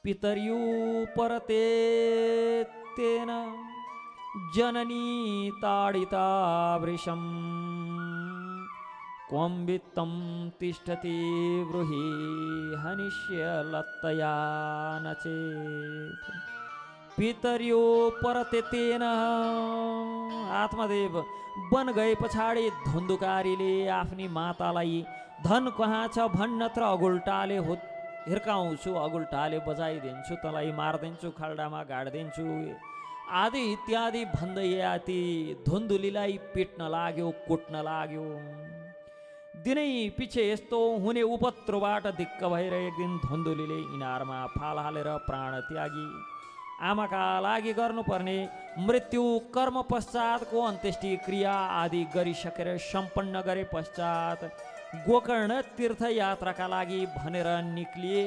पितर्यु परते तेन जननी ताडिता वृषम् क्वं वित्तं तिष्ठति ब्रूहि हनिष्यलत्तया न चेत् पितर्यो परते तेन। आत्मदेव वन गए पछाडि धुन्धुकारीले आफ्नी मातालाई धन कहाँ छ भन्नत्र अगुल्टाले हिर्काउँछु, अगुल्टाले बजाइदिन्छु, तँलाई मारिदिन्छु, खाल्डामा गाडिदिन्छु आदि इत्यादि भन्दै ती धुन्धुलीलाई पिट्न लाग्यो, कुट्न लाग्यो। दिनै पछि यस्तो हुने उपद्रोबाट दिक्क भएर एक दिन धुन्धुलीले इनारमा फाल हालेर प्राण त्यागी। आमाका लागि गर्नुपर्ने मृत्यु कर्म पश्चातको अन्त्येष्टि क्रिया आदि गरिसकेर सम्पन्न गरे पश्चात गोकर्ण तीर्थयात्राका लागि भनेर निक्लिए।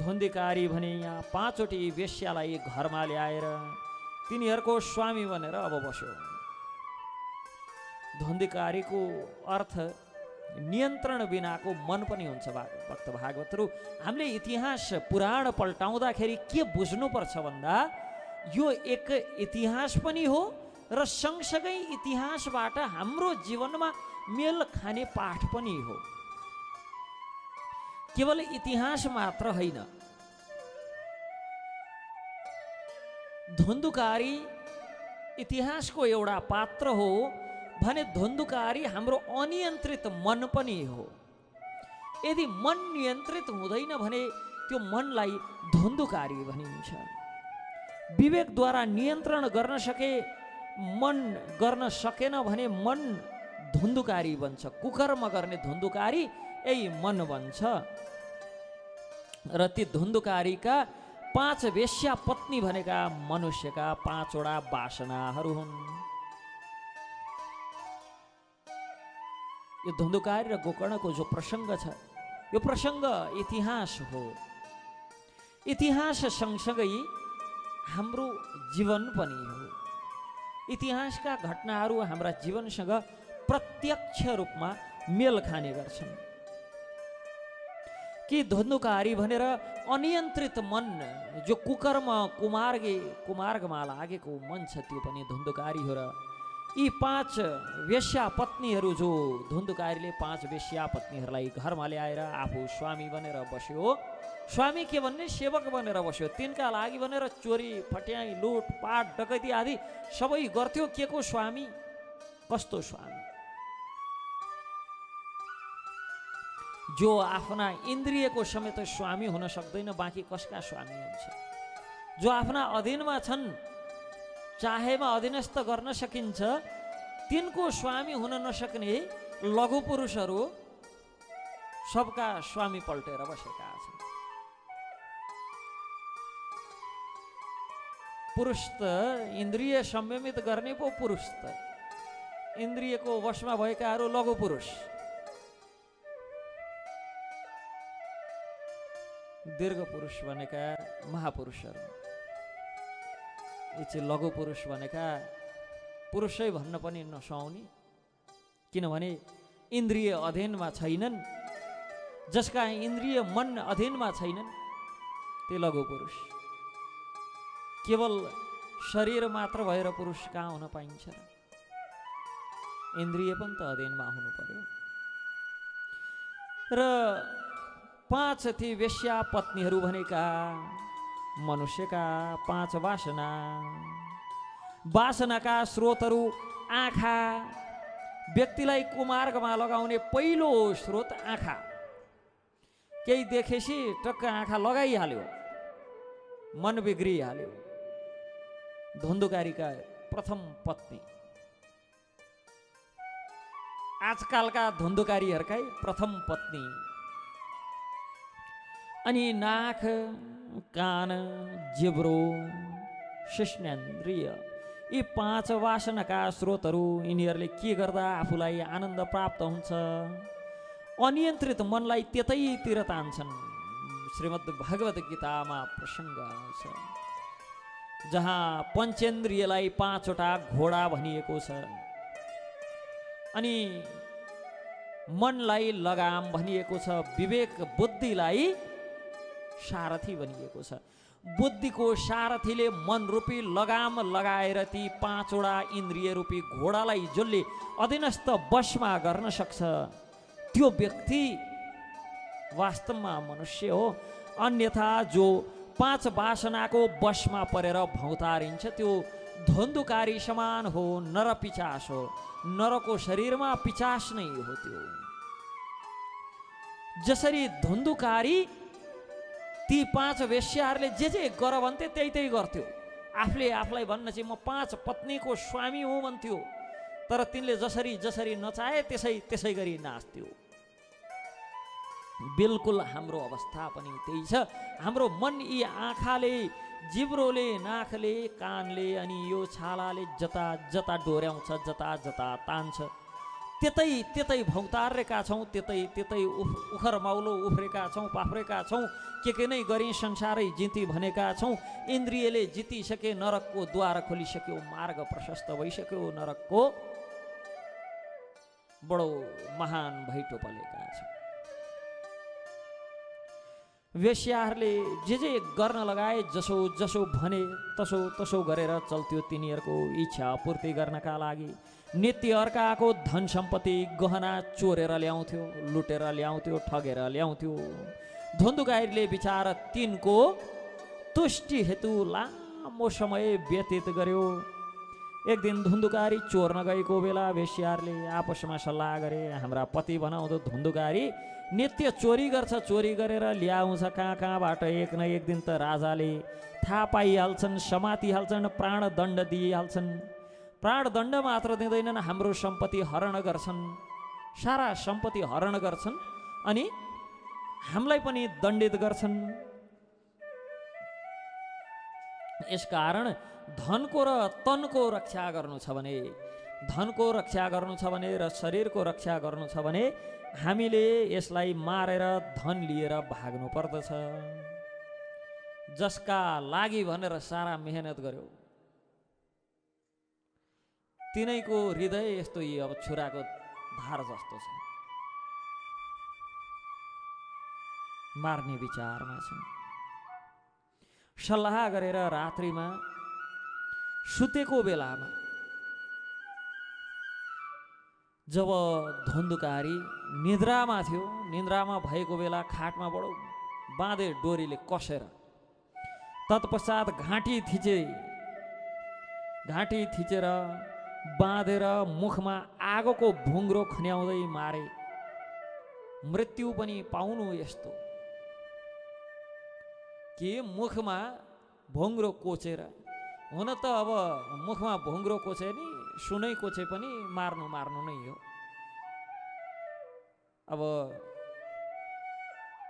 धुन्धुकारी भने यहाँ 5वटी वेश्यालाई घरमा ल्याएर तिनीहरूको स्वामी बनेर अब बस्यो। धुन्धुकारीको अर्थ नियन्त्रण बिनाको मन पनि हुन्छ। भक्त भागवतहरू, हामीले इतिहास पुराण पल्टाउँदाखेरि के बुझ्नुपर्छ भन्दा यो एक इतिहास पनि हो र सँगसँगै इतिहासबाट हाम्रो जीवनमा मेल खाने पाठ पनि हो। केवल इतिहास मात्र होइन। धुन्धुकारी इतिहासको एउटा पात्र हो भने धुन्धुकारी हाम्रो अनियन्त्रित मन पनि हो। यदि मन नियन्त्रित हुँदैन भने त्यो मनलाई धुन्धुकारी भनिन्छ। विवेकद्वारा नियन्त्रण गर्न सके मन गर्न सकेन भने मन धुन्धुकारी बन्छ। कुकर्म गर्ने धुन्धुकारी यही मन बन्छ। र ती धुन्धुकारीका 5 वेश्या पत्नी भनेका मनुष्यका 5वटा वासनाहरू हुन्। यो धुन्धुकारी र गोकर्णको जो प्रसङ्ग छ यो प्रसङ्ग इतिहास हो। इतिहास सँगसँगै हाम्रो जीवन पनि हो। इतिहासका घटनाहरू हाम्रा जीवनसँग प्रत्यक्ष रूपमा मेल खाने गर्छन्। कि धुन्धुकारी भनेर अनियन्त्रित मन जो कुकर्म कुमार्गमा लागेको मन छ त्यो पनि धुन्धुकारी हो। र यी 5 वेश्या पत्नीहरू जो धुन्धुकारीले 5 वेश्या पत्नीहरूलाई घरमा ल्याएर आफू स्वामी बनेर बस्यो। स्वामी के भन्ने सेवक बनेर बस्यो। तिनका लागि भनेर चोरी फट्याई लुटपाट डकैती आदि सबै गर्थ्यो। के को स्वामी? कस्तो स्वामी? जो आफ्ना इन्द्रियको समेत स्वामी हुन सक्दैन, बाँकी कसका स्वामी हुन्छ? जो आफ्ना अधीनमा छन्, चाहेमा अधीनस्थ गर्न सकिन्छ, तिनको स्वामी हुन नसक्ने लघु पुरुषहरू सबका स्वामी पल्टेर बसेका छन्। पुरुष त इन्द्रिय संयमित गर्ने पो पुरुष त इन्द्रियको वशमा भएकाहरू लघु पुरुष। दीर्घ पुरुष भनेका महापुरुषहरू। यी चाहिँ लघु पुरुष भनेका पुरुषै भन्न पनि नसुहाउने, किनभने इन्द्रिय अधीनमा छैनन्। जसका इन्द्रिय मन अधीनमा छैनन् त्यो लघु पुरुष। केवल शरीर मात्र भएर पुरुष कहाँ हुन पाइन्छ? इन्द्रिय पनि त अधीनमा हुनु पर्यो। र 5 ती वेश्या पत्नीहरू भनेका मनुष्यका 5 वासना। वासनाका स्रोतहरू आँखा। व्यक्तिलाई कुमार्गमा लगाउने पहिलो स्रोत आँखा। केही देखेपछि टक्क आँखा लगाइहाल्यो, मन बिग्रिहाल्यो। धुन्धुकारीका प्रथम पत्नी, आजकलका धुन्धुकारीहरूकै प्रथम पत्नी। अनि नाक, कान, जिब्रो, शिश्नेन्द्रिय, यी 5 वासनाका स्रोतहरू। यिनीहरूले के गर्दा आफूलाई आनन्द प्राप्त हुन्छ? अनियन्त्रित मनलाई त्यतैतिर तान्छन्। श्रीमद् भगवत गीतामा प्रसङ्ग आउँछ जहाँ पञ्चेन्द्रियलाई 5वटा घोडा भनिएको छ। अनि मनलाई लगाम भनिएको छ। विवेक बुद्धिलाई सारथी बनिएको छ। बुद्धिको सारथीले मन रूपी लगाम लगाएर ती 5वटा इन्द्रिय रूपी घोडालाई जसले अधीनस्थ वशमा गर्न सक्छ त्यो व्यक्ति वास्तवमा मनुष्य हो। अन्यथा जो 5 वासनाको वशमा परेर भौतारिन्छ त्यो धुन्धुकारी समान हो, नर पिचास हो। नरको शरीरमा पिचास नै हो त्यो। जसरी धुन्धुकारी ती 5 वेश्याहरूले जे गर भन्थे त्यही गर्थ्यो। आफूले आफूलाई भन्न चाहिँ म 5 पत्नीको स्वामी हुँ भन्थ्यो, तर तिनले जसरी नचाहे त्यसै गरी नाच्थ्यो। बिल्कुल हाम्रो अवस्था पनि त्यही छ। हाम्रो मन यी आँखाले, जिब्रोले, नाकले, कानले अनि यो छालाले जता जता डोर्याउँछ, जता जता तान्छ, त्यतै भौतारेका छौँ, त्यतै उखर माउलो उफ्रेका छौँ, पाफ्रेका छौँ। के नै गरी संसारै जिती भनेका छौँ। इन्द्रियले जितिसके, नरकको द्वार खोलिसक्यो, मार्ग प्रशस्त भइसक्यो, नरकको बडो महान भैटो पलेका छौँ। वेश्याहरूले जे गर्न लगाए, जसो भने तसो गरेर चल्थ्यो तिनीहरूको इच्छा पूर्ति गर्नका लागि। नित्य अर्काको धन सम्पत्ति गहना चोरेर ल्याउँथ्यो, लुटेर ल्याउँथ्यो, ठगेर ल्याउँथ्यो। धुन्धुकारीले विचार तिनको तुष्टि हेतु लामो समय व्यतीत गर्यो। एक दिन धुन्धुकारी चोर्न गएको बेला वेश्याहरूले आपसमा सल्लाह गरे, हाम्रा पति बनाउँदो धुन्धुकारी नित्य चोरी गर्छ, चोरी गरेर ल्याउँछ कहाँबाट। एक न एक दिन त राजाले थाहा पाइहाल्छन्, समातिहाल्छन्, प्राणदण्ड दिइहाल्छन्। प्राणदण्ड मात्र दिँदैनन्, हाम्रो सम्पत्ति हरण गर्छन्, सारा सम्पत्ति हरण गर्छन् अनि हामीलाई पनि दण्डित गर्छन्। यसकारण धनको र तनको रक्षा गर्नु छ भने, धनको रक्षा गर्नु छ भने र शरीरको रक्षा गर्नु छ भने हामीले यसलाई मारेर धन लिएर भाग्नु पर्दछ। जसका लागि भनेर सारा मेहनत गर्यो तिनैको हृदय यस्तो अब छुराको धार जस्तो छ, मार्ने विचारमा छन्। सल्लाह गरेर रात्रिमा सुतेको बेलामा जब धुन्धुकारी निद्रामा थियो, निद्रामा भएको बेला खाटमा बडो बाँधे डोरीले कसेर, तत्पश्चात घाँटी थिचेर बाँधेर मुखमा आगोको भुङ्ग्रो खन्याउँदै मारे। मृत्यु पनि पाउनु यस्तो कि मुखमा भुङ्ग्रो कोचेर, हुन त अब मुखमा भुङ्ग्रो कोचे नि सुनै कोचे पनि मार्नु नै हो। अब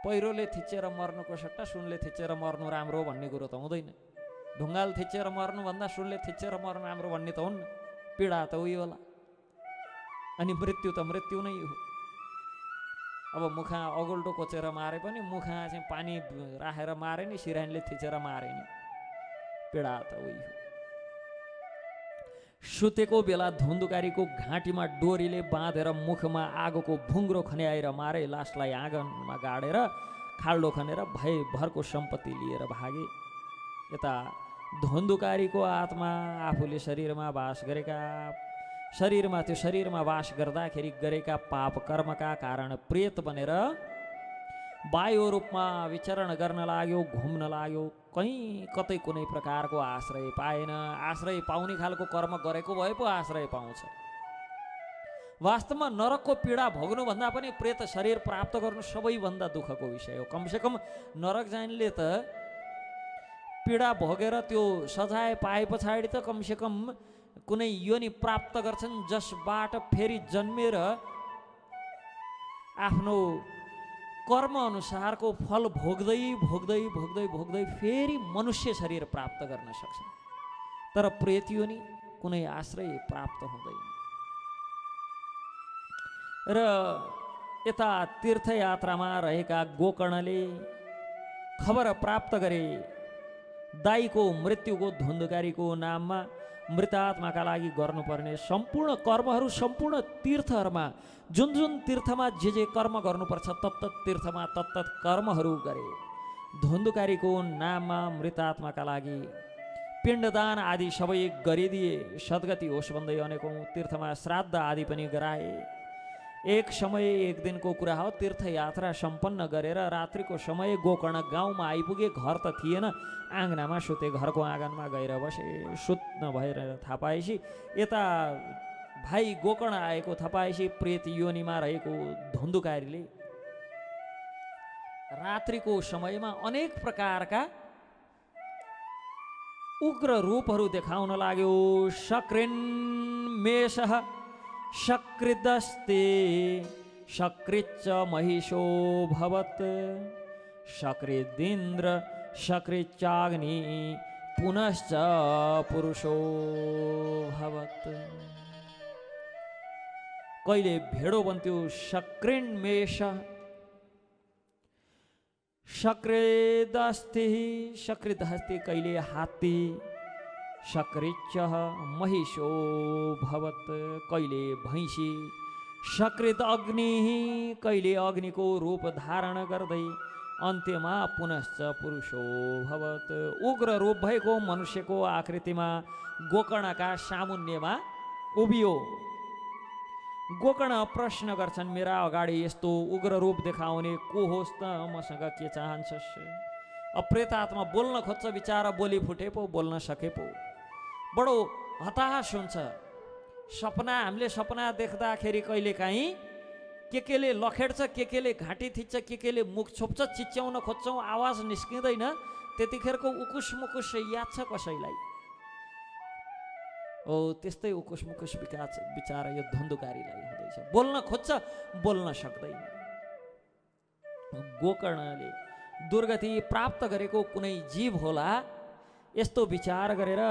पहिरोले थिचेर मर्नुको सट्टा सुनले थिचेर मर्नु राम्रो भन्ने कुरो त हुँदैन। ढुङ्गाल थिचेर मर्नुभन्दा सुनले थिचेर मर्नु राम्रो भन्ने त हुन्न। पीडा त उही होला अनि मृत्यु त मृत्यु नै हो। अब मुखा अगुल्टो कोचेर मारे पनि, मुखा चाहिँ पानी राखेर मारे नि, सिरानीले थिचेर मारे नि, पीडा त उही हो। सुतेको बेला धुन्धुकारीको घाँटीमा डोरीले बाँधेर मुखमा आगोको भुङ्ग्रो खन्याएर मारे। लासलाई आँगनमा गाडेर खाल्डो खनेर भरको सम्पत्ति लिएर भागे। यता धुन्धुकारीको आत्मा आफूले शरीरमा वास गर्दाखेरि गरेका पाप कर्मका कारण प्रेत बनेर वायु रूपमा विचरण गर्न लाग्यो, घुम्न लाग्यो। कहीँ कतै कुनै प्रकारको आश्रय पाएन। आश्रय पाउने खालको कर्म गरेको भए पो आश्रय पाउँछ। वास्तवमा नरकको पीडा भोग्नुभन्दा पनि प्रेत शरीर प्राप्त गर्नु सबैभन्दा दुःखको विषय हो। कमसेकम नरक जानेले त पीडा भोगेर त्यो सजाय पाए पछाडि त कमसेकम कुनै योनि प्राप्त गर्छन्, जसबाट फेरि जन्मेर आफ्नो कर्म अनुसारको फल भोग्दै भोग्दै भोग्दै भोग्दै फेरि मनुष्य शरीर प्राप्त गर्न सक्छन्। तर प्रेत योनि कुनै आश्रय प्राप्त हुँदैन। र यता तीर्थयात्रामा रहेका गोकर्णले खबर प्राप्त गरे दाईको मृत्युको धुन्धुकारीको नाममा मृतात्माका लागि गर्नुपर्ने सम्पूर्ण कर्महरू सम्पूर्ण तीर्थहरूमा जुन जुन तीर्थमा जे कर्म गर्नुपर्छ तत्त तीर्थमा तत्त कर्महरू गरे। धुन्धुकारीको नाममा मृतात्माका लागि पिण्डदान आदि सबै गरिदिए, सद्गति होस् भन्दै अनेकौँ तीर्थमा श्राद्ध आदि पनि गराए। एक समय एक दिनको कुरा हो, तीर्थयात्रा सम्पन्न गरेर रात्रिको समय गोकर्ण गाउँमा आइपुगे। घर त थिएन, आँगनामा सुते, घरको आँगनमा गएर बसे। सुत्न भएर थाहा पाएपछि यता भाइ गोकर्ण आएको थाहा पाएपछि प्रेत योनिमा रहेको धुन्धुकारीले रात्रिको समयमा अनेक प्रकारका उग्र रूपहरू देखाउन लाग्यो। शक्रिन्मेषः शकृदस्ते शकृच्च महिषो भवत् शकृदिन्द्र शकृच्चाग्नि पुनश्च पुरुषो भवत्। कहिले भेडो बन्थ्यो शक्रिन्मेष, शकृदस्ति शकृदस्ति कहिले हात्ती, शकृच्च महिषो भवत् कहिले भैँसी, शकृद अग्नि कहिले अग्निको रूप धारण गर्दै अन्त्यमा पुनश्च पुरुषो भवत् उग्र रूप भएको मनुष्यको आकृतिमा गोकर्णका सामुन्यमा उभियो। गोकर्ण प्रश्न गर्छन्, मेरा अगाडि यस्तो उग्र रूप देखाउने को होस् त, मसँग के चाहन्छस्? अब प्रेतात्मा बोल्न खोज्छ, बिचारा बोली फुटे पो, बोल्न सके पो। बडो हताश हुन्छ। सपना, हामीले सपना देख्दाखेरि कहिलेकाहीँ केले लखेड्छ, केले घाँटी थिच्छ, केले मुख छोप्छ, चिच्याउन खोज्छौँ, आवाज निस्किँदैन। त्यतिखेरको उकुस मुकुस याद छ कसैलाई? ओ त्यस्तै उकुस मुकुस बिचारा यो धुन्धुकारीलाई हुँदैछ। बोल्न खोज्छ, बोल्न सक्दैन। गोकर्णले दुर्गति प्राप्त गरेको कुनै जीव होला, यस्तो विचार गरेर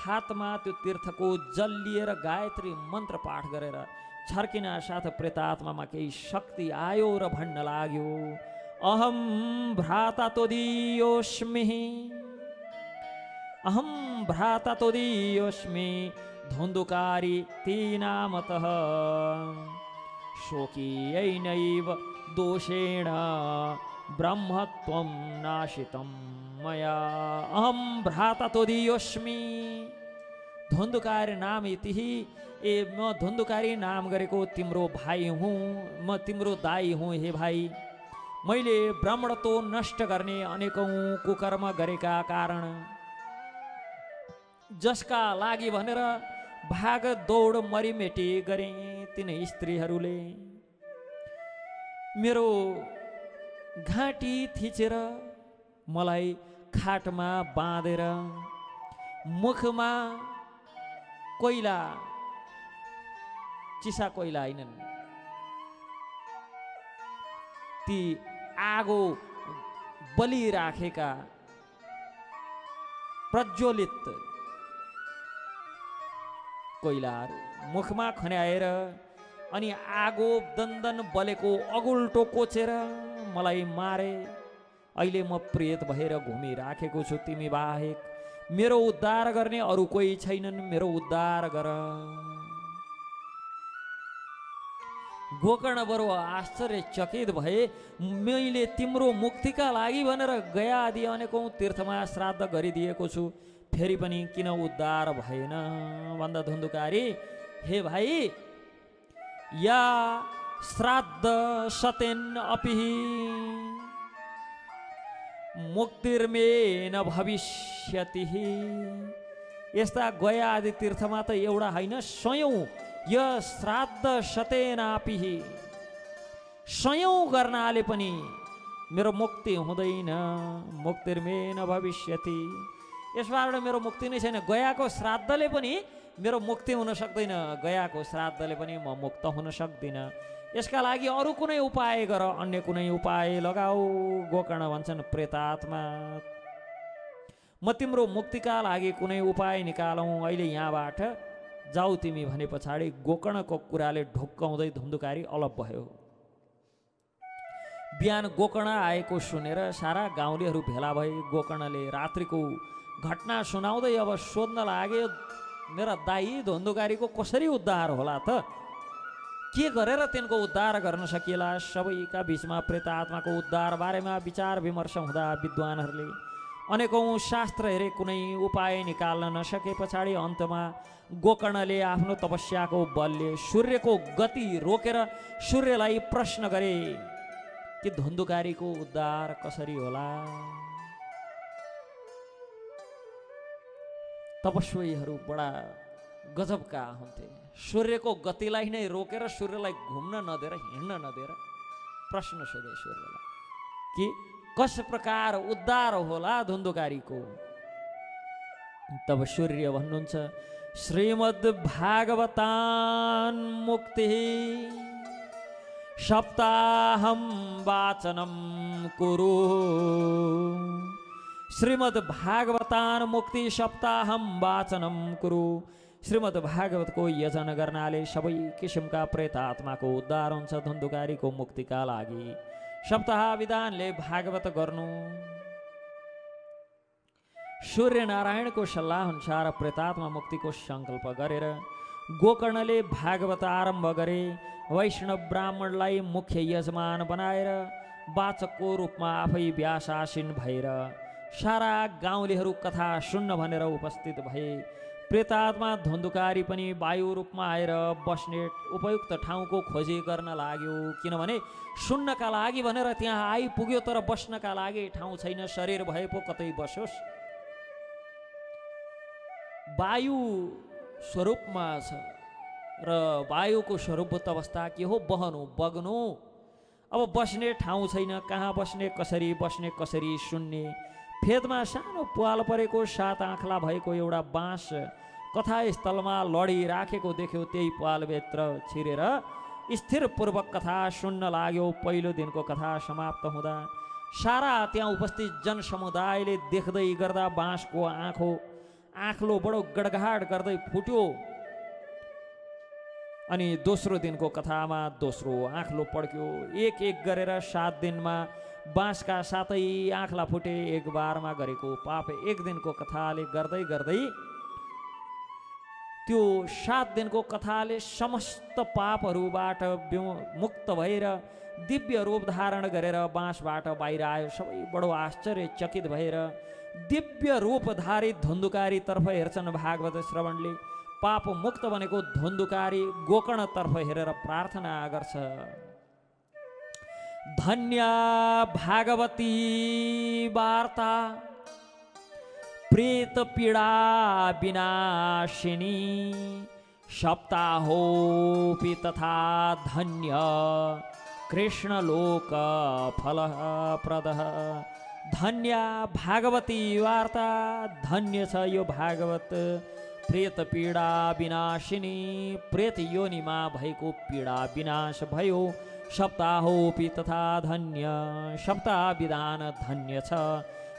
हातमा त्यो तीर्थको जल लिएर गायत्री मन्त्र पाठ गरेर छर्किन साथ प्रेतात्मामा केही शक्ति आयो र भन्न लाग्यो, अहम भ्राता तोदीयोस्मि, अहम भ्राता तोदीयोस्मि धुन्धुकारी तीनामतः शोकीयैनैव दोषेण ब्रह्मत्वं नाशितं मया। अहम भ्राता तोदीयोस्मि, धुन्धुकारी नाम इति, म धुन्धुकारी नाम गरेको तिम्रो भाइ हुँ, म तिम्रो दाई हुँ। हे भाइ, मैले ब्राह्मणत्व नष्ट गर्ने अनेकौँ कुकर्म गरेका कारण, जसका लागि भनेर भाग दौड मरिमेटी गरे तिनै स्त्रीहरूले मेरो घाँटी थिचेर मलाई खाटमा बाँधेर मुखमा कोइला, चिसा कोइला हैनन्, ती आगो बलि राखेका प्रज्वलित कोइलाहरू मुखमा खन्याएर अनि आगो दन्दन बलेको अगुल्टो कोचेर मलाई मारे। अहिले म प्रेत भएर घुमिराखेको छु, तिमी बाहेक मेरो उद्धार गर्ने अरू कोही छैनन्, मेरो उद्धार गर। गोकर्ण बरु आश्चर्यचकित भए। मैले तिम्रो मुक्तिका लागि भनेर गया आदि अनेकौँ तीर्थमा श्राद्ध गरिदिएको छु, फेरि पनि किन उद्धार भएन भन्दा धुन्धुकारी, हे भाइ, या श्राद्ध सतेन अपि मुक्तिर्मे न भविष्यति। यस्ता गया आदि तीर्थमा त एउटा होइन, सयौँ य श्राद्ध सतेनापि, सयौँ गर्नाले पनि मेरो मुक्ति हुँदैन। मुक्तिर्मे न भविष्यति, यसबाट मेरो मुक्ति नै छैन। गयाको श्राद्धले पनि मेरो मुक्ति हुन सक्दैन, गयाको श्राद्धले पनि म मुक्त हुन सक्दिनँ। यसका लागि अरू कुनै उपाय गर, अन्य कुनै उपाय लगाऊ। गोकर्ण भन्छन्, प्रेतात्मा, म तिम्रो मुक्तिका लागि कुनै उपाय निकालौँ, अहिले यहाँबाट जाऊ तिमी भने पछाडि गोकर्णको कुराले ढुक्काउँदै धुन्धुकारी अलप भयो। बिहान गोकर्ण आएको सुनेर सारा गाउँलेहरू भेला भए। गोकर्णले रात्रिको घटना सुनाउँदै अब सोध्न लाग्यो, मेरा दाई धुन्धुकारीको कसरी उद्धार होला त? के गरेर तिनको उद्धार गर्न सकिएला। सबैका बीचमा प्रेत आत्माको उद्धार बारेमा विचार विमर्श हुँदा विद्वानहरूले अनेकौँ शास्त्र हेरे कुनै उपाय निकाल्न नसके पछाडि अन्तमा गोकर्णले आफ्नो तपस्याको बलले सूर्यको गति रोकेर सूर्यलाई प्रश्न गरे कि धुन्धुकारीको उद्धार कसरी होला। तपस्वीहरू बडा गजबका हुन्थे। सूर्यको गतिलाई नै रोकेर सूर्यलाई घुम्न नदिएर हिँड्न नदिएर प्रश्न सोधे सूर्यलाई कि कस प्रकार उद्धार होला धुन्धुकारीको। तब सूर्य भन्नुहुन्छ श्रीमद् भागवतान मुक्ति सप्ताहम वाचनम कुरु। श्रीमद् भागवतान मुक्ति सप्ताहम वाचनम कुरु। श्रीमद् भागवतको यजन गर्नाले सबै किसिमका प्रेत आत्माको उद्धार हुन्छ धुन्धुकारीको मुक्तिका लागि सप्ताह विधानले भागवत गर्नु। सूर्यनारायणको सल्लाह अनुसार प्रेतात्मा मुक्तिको सङ्कल्प गरेर गोकर्णले भागवत आरम्भ गरे। वैष्णव ब्राह्मणलाई मुख्य यजमान बनाएर वाचकको रूपमा आफै व्यासासीन भएर सारा गाउँलेहरू कथा सुन्न भनेर उपस्थित भए। प्रेतात्मा धुन्धुकारी पनि वायु रूपमा आएर बस्ने उपयुक्त ठाउँको खोजी गर्न लाग्यो। किनभने सुन्नका लागि भनेर त्यहाँ आइपुग्यो तर बस्नका लागि ठाउँ छैन। शरीर भए पो कतै बसोस्। वायु स्वरूपमा छ र वायुको स्वरूपभूत अवस्था के हो? बहनु बग्नु। अब बस्ने ठाउँ छैन, कहाँ बस्ने कसरी सुन्ने। फेदमा सानो प्वाल परेको 7 आँखला भएको एउटा बाँस कथास्थलमा लडिराखेको देख्यो। त्यही प्वालभित्र छिरेर स्थिरपूर्वक कथा सुन्न लाग्यो। पहिलो दिनको कथा समाप्त हुँदा सारा त्यहाँ उपस्थित जनसमुदायले देख्दै गर्दा बाँसको आँखलो बडो गडगडाट गर्दै फुट्यो। अनि दोस्रो दिनको कथामा दोस्रो आँखलो पड्क्यो। एक एक गरेर 7 दिनमा बाँसका 7 आँखला फुटे। एक बारमा गरेको पाप एक दिनको कथाले गर्दै गर्दै त्यो 7 दिनको कथाले समस्त पापहरूबाट मुक्त भएर दिव्य रूप धारण गरेर बाँसबाट बाहिर आयो। सबै बडो आश्चर्यचकित भएर दिव्य रूपधारी धुन्धुकारीतर्फ हेर्छन्। भागवत श्रवणले पाप मुक्त बनेको धुन्धुकारी गोकर्णतर्फ हेरेर प्रार्थना गर्छ। धन्या भागवती वार्ता प्रेत पीडा विनाशिनी सप्ताहोपि तथा धन्य कृष्ण लोक फलप्रदः। धन्या भागवती वार्ता, धन्य छ यो भागवत। प्रेत पीडा विनाशिनी, प्रेत योनिमा भएको पीडा विनाश भयो। सप्ताहोपि तथा धन्य, सप्ताह विधान धन्य छ।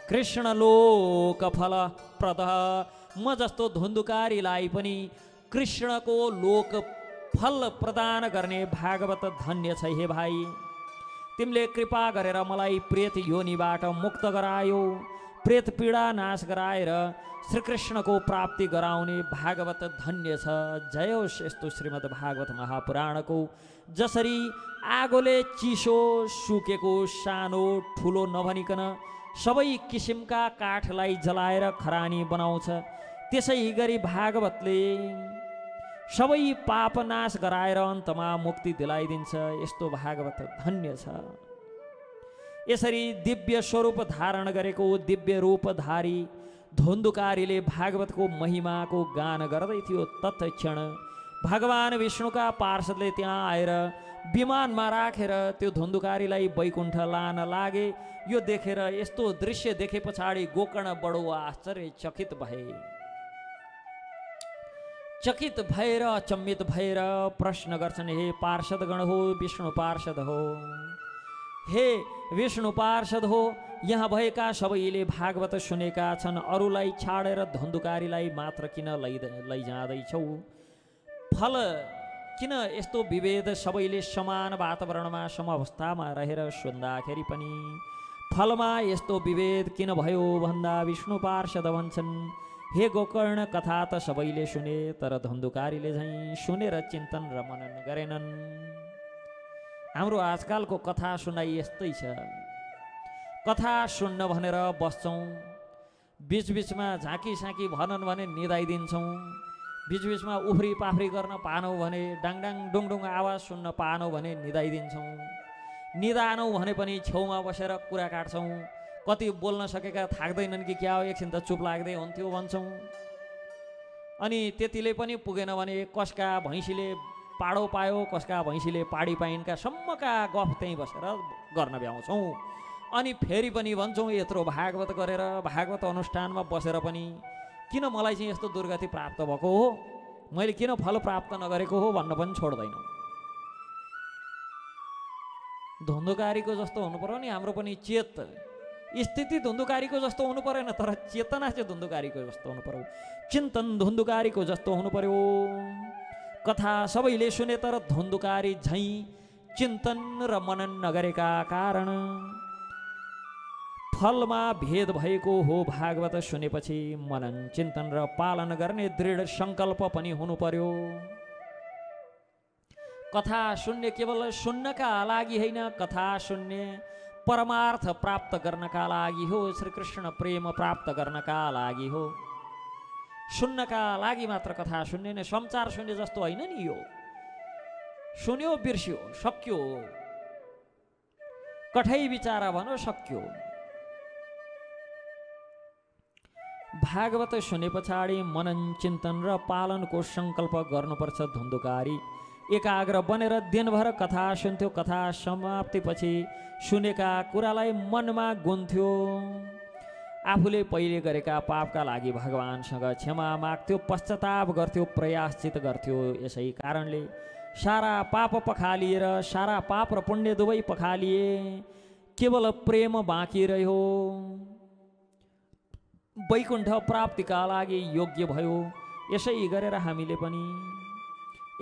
कृष्ण लोक फल प्रद, म जस्तो धुन्धुकारीलाई पनि कृष्णको लोक फल प्रदान गर्ने भागवत धन्य छ। हे भाइ, तिमीले कृपा गरेर मलाई प्रेत योनिबाट मुक्त गरायो, प्रेत पीडा नाश गराएर श्रीकृष्णको प्राप्ति गराउने भागवत धन्य छ। जय होस् यस्तो श्रीमद् भागवत महापुराणको। जसरी आगोले चिसो सुकेको सानो ठुलो नभनिकन सबै किसिमका काठलाई जलाएर खरानी बनाउँछ, त्यसै गरी भागवतले सबै पाप नाश गराएर अन्तमा मुक्ति दिलाइदिन्छ। यस्तो भागवत धन्य छ। यसरी दिव्य स्वरूप धारण गरेको दिव्य रूपधारी धुन्धुकारीले भागवतको महिमाको गान गर्दै थियो। तत्क्षण भगवान विष्णुका पार्षदले त्यहाँ आएर विमानमा राखेर त्यो धुन्धुकारीलाई वैकुण्ठ लान लागे। यो देखेर, यस्तो दृश्य देखे पछाडि गोकर्ण बडो आश्चर्यचकित भए। चकित भएर अचम्मित भएर प्रश्न गर्छन्, हे पार्षदगण हो, विष्णु पार्षद हो, हे विष्णु पार्षद हो, यहाँ भएका सबैले भागवत सुनेका छन्, अरूलाई छाडेर धुन्धुकारीलाई मात्र किन लैजाँदैछौ? फल किन यस्तो विभेद? सबैले समान वातावरणमा समअवस्थामा रहेर सुन्दाखेरि पनि फलमा यस्तो विभेद किन भयो भन्दा विष्णु पार्षद भन्छन्, हे गोकर्ण कथा त सबैले सुने, तर धुन्धुकारीले झैँ सुनेर चिन्तन र मनन गरेनन्। हाम्रो आजकालको कथा सुनाइ यस्तै छ। कथा सुन्न भनेर बस्छौँ, बिचबिचमा झाँकी साँकी भनन् भने निदाइदिन्छौँ, बिचबिचमा उफ्री पाफ्री गर्न पानौँ भने, डाङडाङ डुङडुङ आवाज सुन्न पानौँ भने निदाइदिन्छौँ, निदानौँ भने पनि छेउमा बसेर कुरा काट्छौँ। कति बोल्न सकेका थाक्दैनन् कि क्या हो, एकछिन त चुप लाग्दै हुन्थ्यो भन्छौँ। अनि त्यतिले पनि पुगेन भने कसका भैँसीले पाडो पायो, कसका भैँसीले पाडी पाइनका सम्मका गफ त्यहीँ बसेर गर्न भ्याउँछौँ। अनि फेरि पनि भन्छौँ यत्रो भागवत गरेर, भागवत अनुष्ठानमा बसेर पनि किन मलाई चाहिँ यस्तो दुर्गति प्राप्त भएको हो, मैले किन फल प्राप्त नगरेको हो भन्न पनि छोड्दैनौँ। धुन्धुकारीको जस्तो हुनु पर्यो नि हाम्रो पनि चेत। स्थिति धुन्धुकारीको जस्तो हुनु परेन, तर चेतना चाहिँ धुन्धुकारीको जस्तो हुनु पर्यो, चिन्तन धुन्धुकारीको जस्तो हुनु पर्यो। कथा सबैले सुने तर धुन्धुकारी झैँ चिन्तन र मनन नगरेका कारण फलमा भेद भएको हो। भागवत सुनेपछि मनन चिन्तन र पालन गर्ने दृढ सङ्कल्प पनि हुनु पर्यो। कथा सुन्ने केवल सुन्नका लागि होइन, कथा सुन्ने परमार्थ प्राप्त गर्नका लागि हो, श्रीकृष्ण प्रेम प्राप्त गर्नका लागि हो। सुन्नका लागि मात्र कथा सुन्ने नै, समाचार सुन्ने जस्तो होइन नि यो। सुन्यो बिर्स्यो सक्यो, कठै विचार भनो सक्यो। भागवत सुने पछाडि मनन चिन्तन र पालनको सङ्कल्प गर्नुपर्छ। धुन्धुकारी एकाग्र बनेर दिनभर कथा सुन्थ्यो, कथा समाप्तिपछि सुनेका कुरालाई मनमा गुन्थ्यो, आफूले पहिले गरेका पापका लागि भगवानसँग क्षमा माग्थ्यो, पश्चाताप गर्थ्यो, प्रयाश्चित गर्थ्यो। यसै कारणले सारा पाप पखालिएर, सारा पाप र पुण्य दुवै पखालिए, केवल प्रेम बाँकी रह्यो, वैकुण्ठ प्राप्तिका लागि योग्य भयो। यसै गरेर हामीले पनि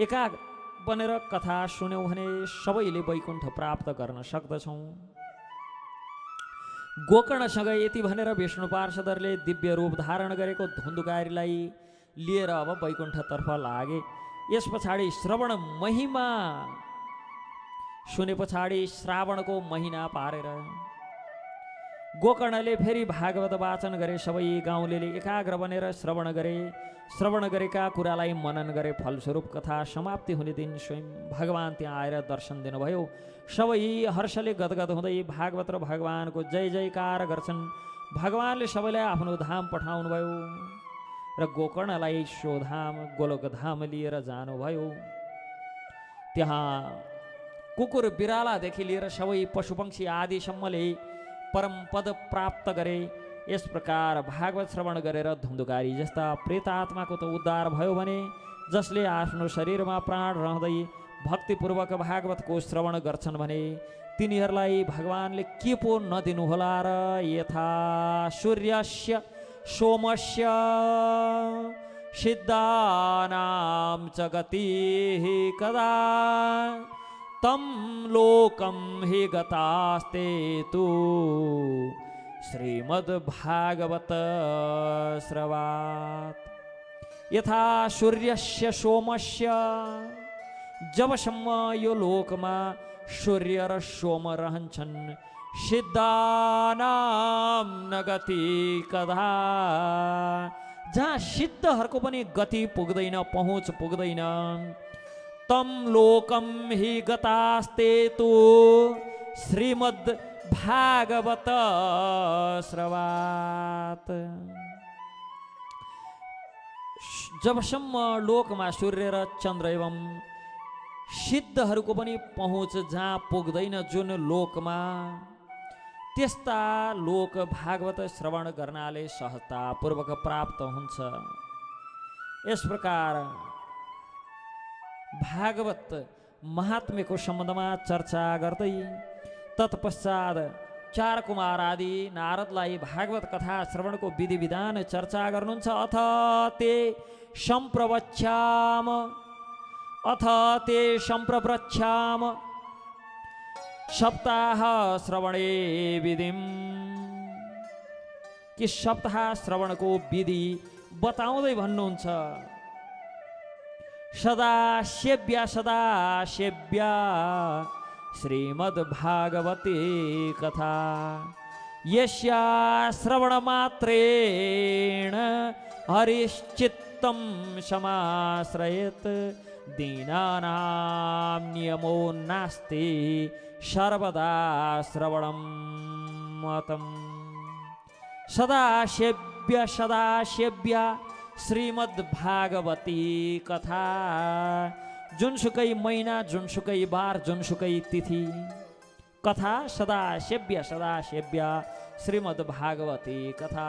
एकाग्र बनेर कथा सुन्यौँ भने सबैले वैकुण्ठ प्राप्त गर्न सक्दछौँ। गोकर्णसँग यति भनेर विष्णु पार्षदहरूले दिव्य रूप धारण गरेको धुन्धुकारीलाई लिएर अब वैकुण्ठतर्फ लागे। यस पछाडि श्रवण महिमा सुने पछाडि श्रावणको महिना पारेर गोकर्णले फेरि भागवत वाचन गरे। सबै गाउँलेले एकाग्र बनेर श्रवण गरे। श्रवण गरेका कुरालाई मनन गरे। फलस्वरूप कथा समाप्ति हुने दिन स्वयं भगवान त्यहाँ आएर दर्शन दिनुभयो। सबै हर्षले गदगद हुँदै भागवत र भगवानको जय जयकार गर्छन्। भगवानले सबैलाई आफ्नो धाम पठाउनुभयो र गोकर्णलाई स्वधाम गोलोकधाम लिएर जानुभयो। त्यहाँ कुकुर बिरालादेखि लिएर सबै पशुपक्षी आदिसम्मले परम पद प्राप्त गरे। यस प्रकार भागवत श्रवण गरेर धुन्धुकारी जस्ता प्रेतात्माको त उद्धार भयो भने जसले आफ्नो शरीरमा प्राण रहँदै भक्तिपूर्वक भागवतको श्रवण गर्छन् भने तिनीहरूलाई भगवानले के पो नदिनुहोला र। यथा सूर्यस्य सोमस्य सिद्धानां च गतिः कदा तं लोकं हि गतास्ते तु श्रीमद्भागवत श्रवात्। यथा सूर्यस्य सोमस्य, जबसम्म यो लोकमा सूर्य र सोम रहन्छन्, सिद्धानां न गति कदा, जहाँ सिद्धहरूको पनि गति पुग्दैन, पहुँच पुग्दैन, तम लोकम हि गतास्ते तु श्रीमद् भागवत श्रवात्। जबसम्म लोकमा सूर्य र चन्द्र एवं सिद्धहरूको पनि पहुँच जहाँ पुग्दैन, जुन लोकमा, त्यस्ता लोक भागवत श्रवण गर्नाले सहजतापूर्वक प्राप्त हुन्छ। यस प्रकार भागवत महात्म्यको सम्बन्धमा चर्चा गर्दै तत्पश्चात चार कुमार आदि नारदलाई भागवत कथा श्रवणको विधि विधान चर्चा गर्नुहुन्छ। अथ ते सम्प्रवृच्छाम सप्ताह श्रवणे विधिम। कि सप्ताह श्रवणको विधि बताउँदै भन्नुहुन्छ। सदा सेव्या श्रीमद्भागवती कथा यस्या श्रवणमात्रेण हरिश्चित्तं समाश्रयेत् दीनानां नियमो नास्ति सर्वदा श्रवणं मतम्। सदा सेव्या श्रीमद्भागवती कथा जुनसुकै महिना जुनसुकै बार जुनसुकै तिथि कथा सदा सेव्या श्रीमद्भागवती कथा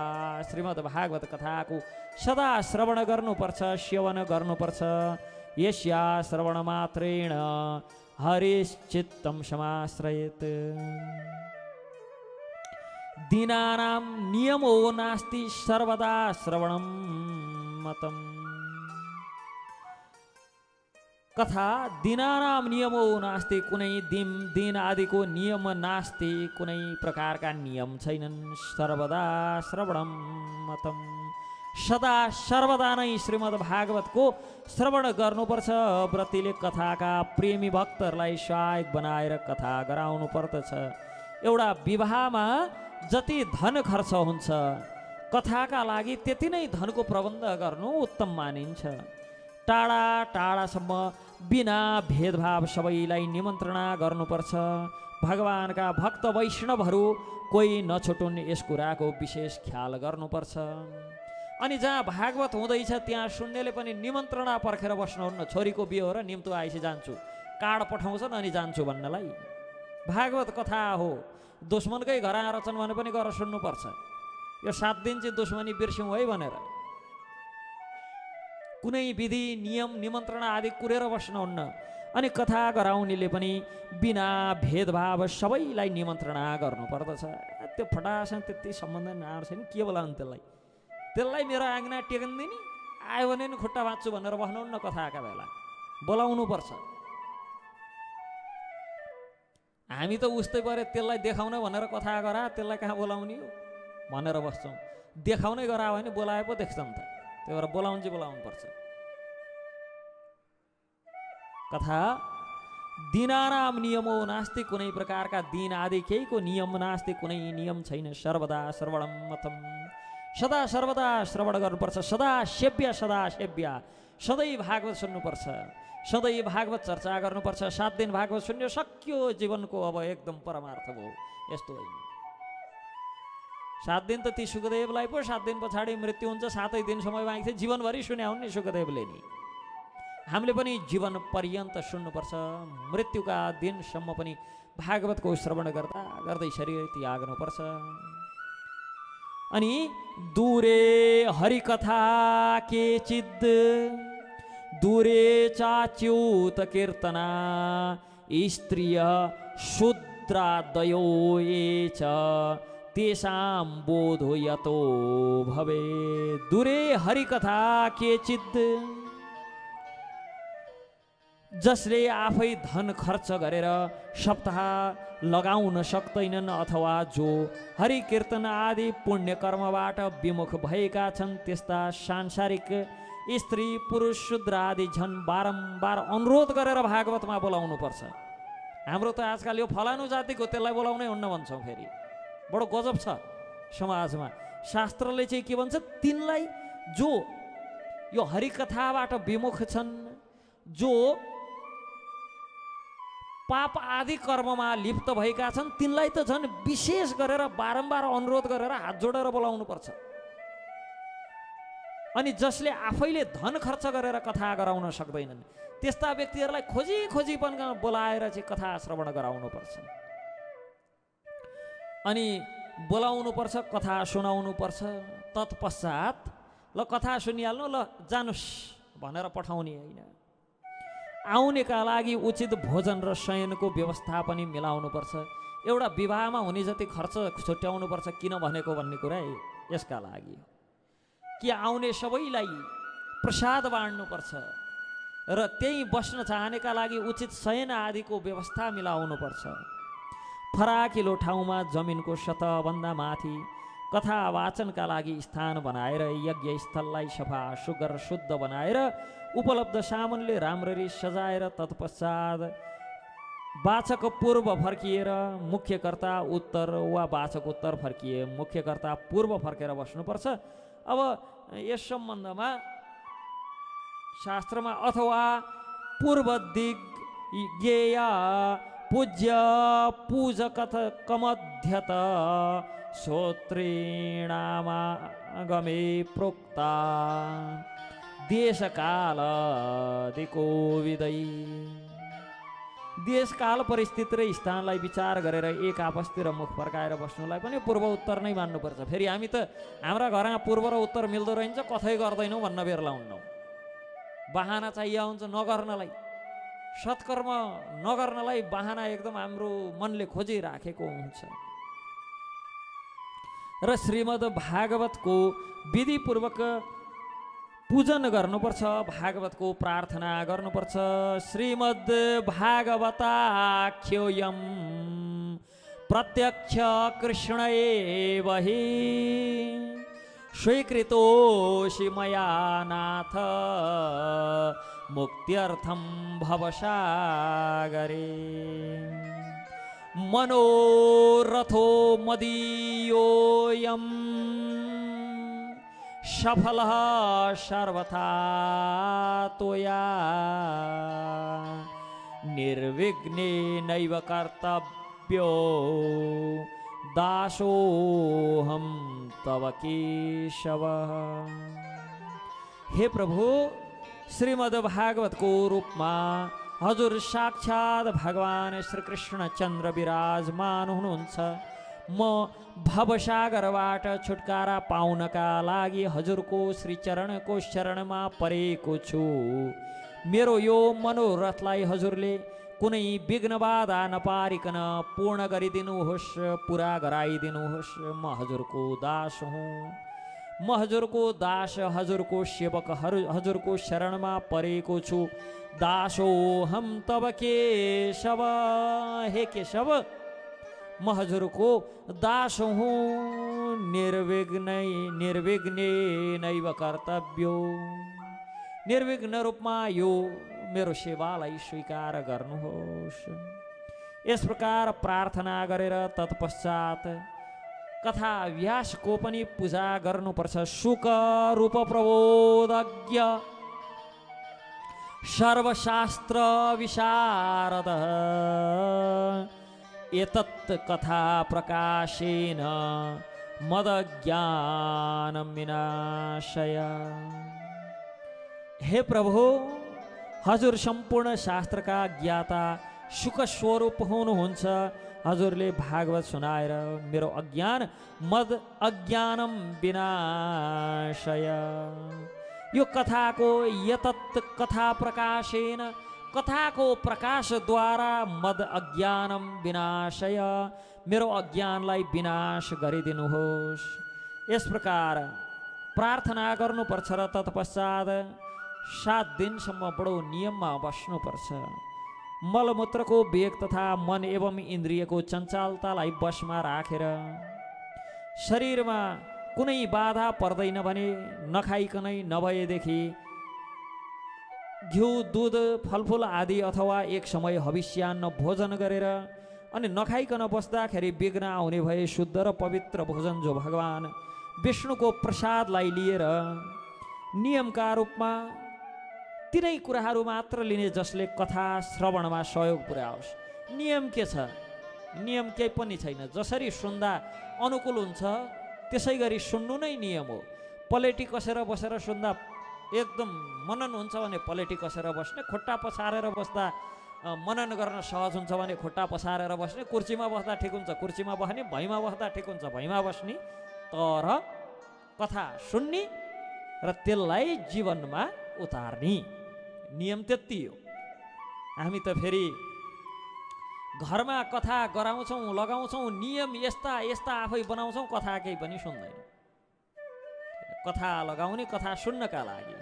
श्रीमद्भागवत कथाको सदा श्रवण गर्नुपर्छ, सेवन गर्नुपर्छ। यस्या श्रवण मात्रेण हरिश्चित्तं समाश्रयेत् दीनानां नियमो नास्ति सर्वदा श्रवणं मतम्। कथा दीनानां नियमो नास्ति, कुनै दिन आदिको नियम नास्ति, कुनै प्रकारका नियम छैनन्। सर्वदा श्रवणं मतम्। सदा सर्वदा नै श्रीमद्भागवतको श्रवण गर्नुपर्छ। व्रतीले कथाका प्रेमी भक्तहरूलाई सहायक बनाएर कथा गराउनु पर्दछ। एउटा विवाहमा जति धन खर्च हुन्छ कथाका लागि त्यति नै धनको प्रबन्ध गर्नु उत्तम मानिन्छ। टाढा टाढासम्म बिना भेदभाव सबैलाई निमन्त्रणा गर्नुपर्छ। भगवानका भक्त वैष्णवहरू कोही नछुटुन् यस कुराको विशेष ख्याल गर्नुपर्छ। अनि जहाँ भागवत हुँदैछ त्यहाँ सुन्नेले पनि निमन्त्रणा पर्खेर बस्नुहुन्न। छोरीको बिहे हो र निम्तो आएपछि जान्छु, कार्ड पठाउँछन् अनि जान्छु भन्नलाई। भागवत कथा हो, दुश्मनकै घर आएर छन् भने पनि गएर सुन्नुपर्छ। यो 7 दिन चाहिँ दुश्मनी बिर्स्यौँ है भनेर कुनै विधि नियम निमन्त्रणा आदि कुरेर बस्नुहुन्न। अनि कथा गराउनेले पनि बिना भेदभाव सबैलाई निमन्त्रणा गर्नुपर्दछ। त्यो फटासँग त्यति सम्बन्ध नआएको छैन, के बोलाउनु त्यसलाई मेरो आँगना टेकिँदैन, आयो भने नि खुट्टा बाँच्छु भनेर बस्नुहुन्न। कथाका बेला बोलाउनु पर्छ। हामी त उस्तै परे त्यसलाई देखाउन भनेर कथा गरा, त्यसलाई कहाँ बोलाउने हो भनेर बस्छौँ। देखाउनै गरायो भने बोलाए पो देख्छौँ त, त्यही भएर बोलाउनु चाहिँ बोलाउनु पर्छ। कथा दीनानां नियमो नास्ति, कुनै प्रकारका दिन आदि केहीको नियम नास्ति, कुनै नियम छैन। सर्वदा श्रवणं मतम्। सदा सर्वदा श्रवण गर्नुपर्छ। सदा सेव्या सधैँ भागवत सुन्नुपर्छ, सधैँ भागवत चर्चा गर्नुपर्छ। 7 दिन भागवत सुन्यो सक्यो, जीवनको अब एकदम परमार्थ भयो। यस्तो होइन। 7 दिन त ती सुखदेवलाई पो 7 दिन पछाडि मृत्यु हुन्छ, 7 दिनसम्म बाँकी थियो, जीवनभरि सुन्या हुन् नि सुखदेवले नि। हामीले पनि जीवन पर्यन्त सुन्नुपर्छ। मृत्युका दिनसम्म पनि भागवतको श्रवण गर्दै शरीर त्याग्नुपर्छ। अनि दूरे हरिकथा केचिद् दूरे चाच्युत कीर्तना स्त्रिय शूद्रादयो ये च तेषां बोधो यतो भवे। दूरे हरिकथा केचिद्, जसले आफै धन खर्च गरेर सप्ताह लगाउन सक्दैनन् अथवा जो हरि कीर्तन आदि पुण्य कर्मबाट विमुख भएका छन्, त्यस्ता सांसारिक स्त्री पुरुष शूद्र आदि झन् बारम्बार अनुरोध गरेर भागवतमा बोलाउनु पर्छ। हाम्रो त आजकल यो फलानु जातिको त्यसलाई बोलाउनै हुन्न भन्छौँ। फेरि बडो गजब छ समाजमा। शास्त्रले चाहिँ के भन्छ, तिनलाई जो यो हरिकथाबाट विमुख छन्, जो पाप आदि कर्ममा लिप्त भएका छन्, तिनलाई त झन् विशेष गरेर बारम्बार अनुरोध गरेर हात जोडेर बोलाउनु पर्छ। अनि जसले आफैले धन खर्च गरेर कथा गराउन सक्दैनन् त्यस्ता व्यक्तिहरूलाई खोजी खोजी पनि बोलाएर चाहिँ कथा श्रवण गराउनु पर्छ। अनि बोलाउनु पर्छ, कथा सुनाउनु पर्छ। तत्पश्चात ल कथा सुनिहाल्नु, ल जानुस् भनेर पठाउने होइन। आउनेका लागि उचित भोजन र शयनको व्यवस्था पनि मिलाउनु पर्छ। एउटा विवाहमा हुने जति खर्च छुट्याउनु पर्छ किन भनेको भन्ने कुरा यसका लागि कि आउने सबैलाई प्रसाद बाँड्नु पर्छ र त्यही बस्न चाहनेका लागि उचित शयन आदिको व्यवस्था मिलाउनु पर्छ। फराकिलो ठाउँमा जमिनको सतहभन्दा माथि कथा वाचनका लागि स्थान बनाएर यज्ञ स्थललाई सफा सुग्घर शुद्ध बनाएर उपलब्ध सामानले राम्ररी सजाएर तत्पश्चात वाचक पूर्व फर्किएर मुख्यकर्ता उत्तर वा वाचक उत्तर फर्किए मुख्यकर्ता पूर्व फर्केर बस्नुपर्छ। अब यस सम्बन्धमा शास्त्रमा अथवा पूर्व दिग्गेय पूज्य पूजकथ कमध्यत श्रोत्रेणामागमे प्रोक्ता देशकालादिको विदै। देशकाल परिस्थिति र स्थानलाई विचार गरेर एक आपसतिर मुख फर्काएर बस्नुलाई पनि पूर्व उत्तर नै मान्नुपर्छ। फेरि हामी त हाम्रा घरमा पूर्व र उत्तर मिल्दो रहन्छ, कथै गर्दैनौँ भन्न बेर लाउन्नौ। बहाना चाहिए हुन्छ नगर्नलाई, सत्कर्म नगर्नलाई बहाना एकदम हाम्रो मनले खोजिराखेको हुन्छ। र श्रीमद् भागवतको विधिपूर्वक पूजन गर्नुपर्छ, भागवतको प्रार्थना गर्नुपर्छ। श्रीमद् भागवताख्योऽयं प्रत्यक्ष कृष्ण एव हि स्वीकृतोऽसि मया नाथ मुक्त्यर्थं भवसागरे। मनोरथो मदीयोऽयं सफलः सर्वथा त्वया निर्विघ्नेनैव कर्तव्यो दासोऽहं तव केशव। हे प्रभु, श्रीमद् भागवतको रूपमा हजुर साक्षात भगवान श्री कृष्ण चन्द्र विराजमान हुनुहुन्छ। म भवसागरबाट छुटकारा पाउनका लागि हजुरको श्री चरणको शरणमा परेको छु। मेरो यो मनोरथलाई हजुरले कुनै विघ्न बाधा नपारिकन पूर्ण गरिदिनुहोस्, पुरा गराइदिनुहोस्। म हजुरको दास हुँ, म हजुरको दास, हजुरको सेवक, हजुरको शरणमा परेको छु। दासोऽहं तव केशव। हे केशव, म हजुरको दास हुँ। निर्विघ्नेनैव कर्तव्यो, निर्विघ्न रूपमा यो मेरो सेवालाई स्वीकार गर्नुहोस्। यस प्रकार प्रार्थना गरेर तत्पश्चात कथा व्यासको पनि पूजा गर्नुपर्छ। सुख रूप प्रबोधज्ञ सर्वशास्त्र विशारद एतत् कथा प्रकाशेन मदज्ञानं विनाशय। हे प्रभु, हजुर सम्पूर्ण शास्त्रका ज्ञाता सुख स्वरूप हुनुहुन्छ। हजुरले भागवत सुनाएर मेरो अज्ञान मद अज्ञानम विनाशय। यो कथाको यतत् कथा प्रकाशेन, कथाको प्रकाशद्वारा मद अज्ञानम विनाशय, मेरो अज्ञानलाई विनाश गरिदिनुहोस्। यस प्रकार प्रार्थना गर्नुपर्छ र तत्पश्चात 7 दिनसम्म बडो नियममा बस्नुपर्छ। मलमूत्रको वेग तथा मन एवं इन्द्रियको चञ्चलतालाई बसमा राखेर शरीरमा कुनै बाधा पर्दैन भने नखाइकनै नभएदेखि घिउ, दुध, फलफुल आदि अथवा एक समय हविष्यान्न भोजन गरेर अनि नखाइकन बस्दाखेरि विघ्न आउने भए शुद्ध र पवित्र भोजन जो भगवान विष्णुको प्रसादलाई लिएर नियमका रूपमा तिनै कुराहरू मात्र लिने जसले कथा श्रवणमा सहयोग पुर्याओस्। नियम के छ? नियम केही पनि छैन। जसरी सुन्दा अनुकूल हुन्छ त्यसै गरी सुन्नु नै नियम हो। पलेटी कसेर बसेर सुन्दा एकदम मनन हुन्छ भने पलेटी कसेर बस्ने, खुट्टा पसारेर बस्दा मनन गर्न सहज हुन्छ भने खुट्टा पसारेर बस्ने, कुर्सीमा बस्दा ठिक हुन्छ कुर्सीमा बस्ने, भैँमा बस्दा ठिक हुन्छ भैँमा बस्ने। तर कथा सुन्ने र त्यसलाई जीवनमा उतार्ने नियम त्यति हो। हामी त फेरि घरमा कथा गराउँछौँ, लगाउँछौँ, नियम यस्ता यस्ता आफै बनाउँछौँ, कथा केही पनि सुन्दैन। कथा लगाउने, कथा सुन्नका लागि।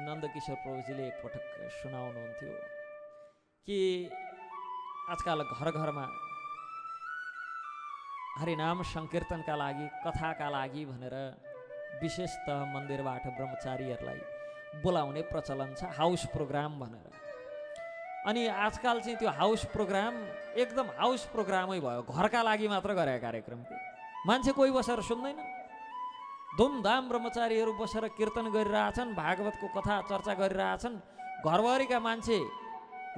नन्दकिशोर प्रभुजीले एकपटक सुनाउनुहुन्थ्यो कि आजकल घर घरमा हरिनाम सङ्कीर्तनका लागि कथाका लागि भनेर विशेषतः मन्दिरबाट ब्रह्मचारीहरूलाई बोलाउने प्रचलन छ, हाउस प्रोग्राम भनेर। अनि आजकल चाहिँ त्यो हाउस प्रोग्राम एकदम हाउस प्रोग्रामै भयो, घरका लागि मात्र गरेका कार्यक्रम। मान्छे कोही बसेर सुन्दैन, धुमधाम ब्रह्मचारीहरू बसेर कीर्तन गरिरहेछन्, भागवतको कथा चर्चा गरिरहेछन्। घरभरिका मान्छे,